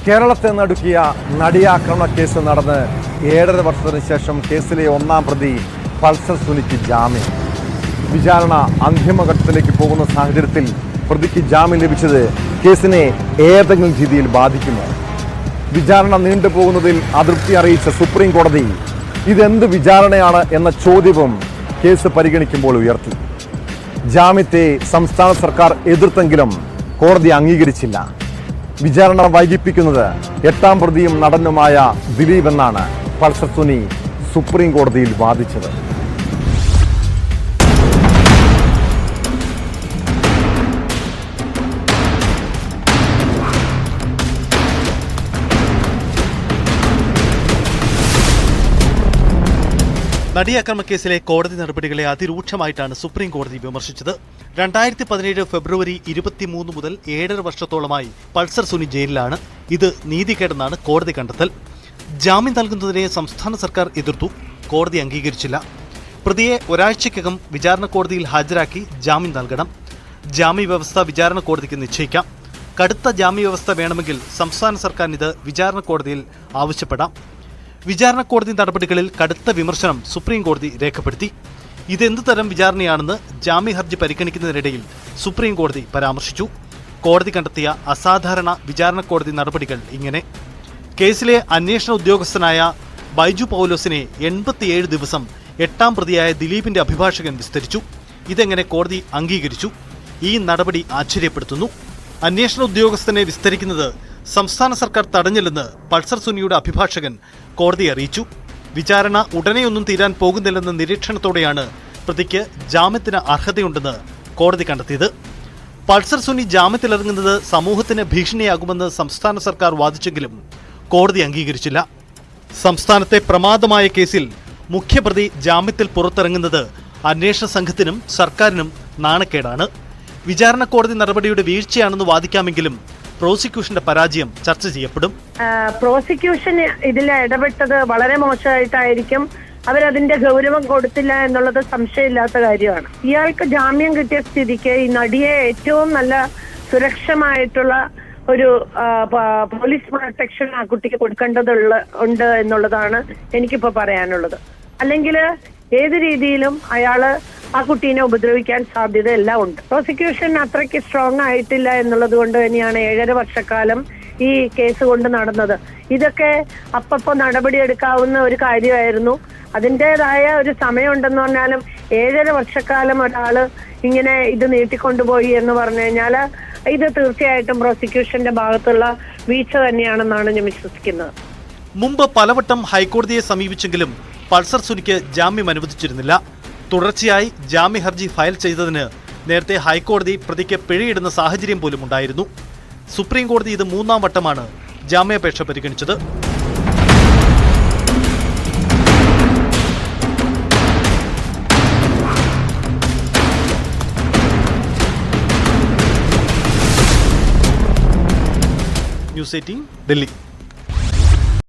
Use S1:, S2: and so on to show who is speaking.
S1: കേരളത്തെ നടുക്കിയ നടിയാക്രമണ കേസ് നടന്ന് 7.5 വർഷത്തിന് ശേഷം കേസിലെ ഒന്നാം പ്രതി പൾസർ സുനിക്ക് ജാമ്യം. വിചാരണ അന്തിമഘട്ടത്തിലേക്ക് പോകുന്ന സാഹചര്യത്തിൽ പ്രതിക്ക് ജാമ്യം ലഭിച്ചത് കേസിനെ ഏതെങ്കിലും രീതിയിൽ ബാധിക്കുമോ? വിചാരണ നീണ്ടുപോകുന്നതിൽ അതൃപ്തി അറിയിച്ച സുപ്രീം കോടതി ഇതെന്ത് വിചാരണയാണ് എന്ന ചോദ്യവും കേസ് പരിഗണിക്കുമ്പോൾ ഉയർത്തി. ജാമ്യത്തെ സംസ്ഥാന സർക്കാർ എതിർത്തെങ്കിലും കോടതി അംഗീകരിച്ചില്ല. വിചാരണ വൈകിപ്പിക്കുന്നത് 8ാം പ്രതിയും നടനുമായ ദിലീപ് എന്നാണ് പൾസർ സുനി സുപ്രീം കോടതിയിൽ വാദിച്ചത്.
S2: നടിയാക്രമണ കേസിലെ കോടതി നടപടികളെ അതിരൂക്ഷമായിട്ടാണ് സുപ്രീം കോടതി വിമർശിച്ചത്. 2017 ഫെബ്രുവരി 23 മുതൽ 7.5 വർഷത്തോളമായി പൾസർ സുനി ജയിലിലാണ്. ഇത് നീതികേടെന്നാണ് കോടതി കണ്ടെത്തൽ. ജാമ്യം നൽകുന്നതിനെ സംസ്ഥാന സർക്കാർ എതിർത്തു. കോടതി അംഗീകരിച്ചില്ല. പ്രതിയെ ഒരാഴ്ചയ്ക്കകം വിചാരണ കോടതിയിൽ ഹാജരാക്കി ജാമ്യം നൽകണം. ജാമ്യവ്യവസ്ഥ വിചാരണ കോടതിക്ക് നിശ്ചയിക്കാം. കടുത്ത ജാമ്യവ്യവസ്ഥ വേണമെങ്കിൽ സംസ്ഥാന സർക്കാരിന് വിചാരണ കോടതിയിൽ ആവശ്യപ്പെടാം. വിചാരണ കോടതി നടപടികളിൽ കടുത്ത വിമർശനം സുപ്രീം കോടതി രേഖപ്പെടുത്തി. ഇതെന്ത് തരം വിചാരണയാണെന്ന് ജാമ്യ ഹർജി പരിഗണിക്കുന്നതിനിടയിൽ സുപ്രീം കോടതി പരാമർശിച്ചു. കോടതി കണ്ടെത്തിയ അസാധാരണ വിചാരണ കോടതി നടപടികൾ ഇങ്ങനെ: കേസിലെ അന്വേഷണ ഉദ്യോഗസ്ഥനായ ബൈജു പൗലോസിനെ 87 ദിവസം 8ാം പ്രതിയായ ദിലീപിന്റെ അഭിഭാഷകൻ വിസ്തരിച്ചു. ഇതെങ്ങനെ കോടതി അംഗീകരിച്ചു? ഈ നടപടി ആശ്ചര്യപ്പെടുത്തുന്നു. അന്വേഷണ ഉദ്യോഗസ്ഥനെ വിസ്തരിക്കുന്നത് സംസ്ഥാന സർക്കാർ തടഞ്ഞില്ലെന്ന് പൾസർ സുനിയുടെ അഭിഭാഷകൻ കോടതിയെ അറിയിച്ചു. വിചാരണ ഉടനെയൊന്നും തീരാൻ പോകുന്നില്ലെന്ന നിരീക്ഷണത്തോടെയാണ് പ്രതിക്ക് ജാമ്യത്തിന് അർഹതയുണ്ടെന്ന് കോടതി കണ്ടെത്തിയത്. പൾസർ സുനി ജാമ്യത്തിലിറങ്ങുന്നത് സമൂഹത്തിന് ഭീഷണിയാകുമെന്ന് സംസ്ഥാന സർക്കാർ വാദിച്ചെങ്കിലും കോടതി അംഗീകരിച്ചില്ല. സംസ്ഥാനത്തെ പ്രമാദമായ കേസിൽ മുഖ്യപ്രതി ജാമ്യത്തിൽ പുറത്തിറങ്ങുന്നത് അന്വേഷണ സംഘത്തിനും സർക്കാരിനും നാണക്കേടാണ്. വിചാരണ കോടതി നടപടിയുടെ വീഴ്ചയാണെന്ന് വാദിക്കാമെങ്കിലും പ്രോസിക്യൂഷന്റെ പരാജയം ചർച്ച ചെയ്യപ്പെടും.
S3: പ്രോസിക്യൂഷൻ ഇതിൽ ഇടപെട്ടത് വളരെ മോശമായിട്ടായിരിക്കും. അവരതിന്റെ ഗൗരവം കൊടുത്തില്ല എന്നുള്ളത് സംശയമില്ലാത്ത കാര്യമാണ്. ഇയാൾക്ക് ജാമ്യം കിട്ടിയ സ്ഥിതിക്ക് ഈ നടിയെ ഏറ്റവും നല്ല സുരക്ഷമായിട്ടുള്ള ഒരു പോലീസ് പ്രൊട്ടക്ഷൻ ആ കുട്ടിക്ക് ഉണ്ട് എന്നുള്ളതാണ് എനിക്കിപ്പോ പറയാനുള്ളത്. അല്ലെങ്കിൽ ഏത് രീതിയിലും അയാള് ആ കുട്ടീനെ ഉപദ്രവിക്കാൻ സാധ്യത എല്ലാം ഉണ്ട്. പ്രോസിക്യൂഷൻ അത്രയ്ക്ക് സ്ട്രോങ് ആയിട്ടില്ല എന്നുള്ളത് കൊണ്ട് തന്നെയാണ് 7.5 വർഷക്കാലം ഈ കേസ് കൊണ്ട് നടന്നത്. ഇതൊക്കെ അപ്പപ്പോ നടപടിയെടുക്കാവുന്ന ഒരു കാര്യമായിരുന്നു. അതിൻ്റെതായ ഒരു സമയമുണ്ടെന്ന് പറഞ്ഞാലും 7.5 വർഷക്കാലം ഒരാള് ഇങ്ങനെ ഇത് നീട്ടിക്കൊണ്ടുപോയി എന്ന് പറഞ്ഞു കഴിഞ്ഞാൽ ഇത് തീർച്ചയായിട്ടും പ്രോസിക്യൂഷന്റെ ഭാഗത്തുള്ള വീഴ്ച തന്നെയാണെന്നാണ് ഞാൻ വിശ്വസിക്കുന്നത്.
S2: മുമ്പ് പലവട്ടം ഹൈക്കോടതിയെ സമീപിച്ചെങ്കിലും പൾസർ സുനിക്ക് ജാമ്യം അനുവദിച്ചിരുന്നില്ല. തുടർച്ചയായി ജാമ്യ ഹർജി ഫയൽ ചെയ്തതിന് നേരത്തെ ഹൈക്കോടതി പ്രതിക്ക് പിഴയിടുന്ന സാഹചര്യം പോലും ഉണ്ടായിരുന്നു. സുപ്രീം കോടതി ഇത് 3ാം വട്ടമാണ് ജാമ്യാപേക്ഷ പരിഗണിച്ചത്. ന്യൂസ് 18 ഡൽഹി.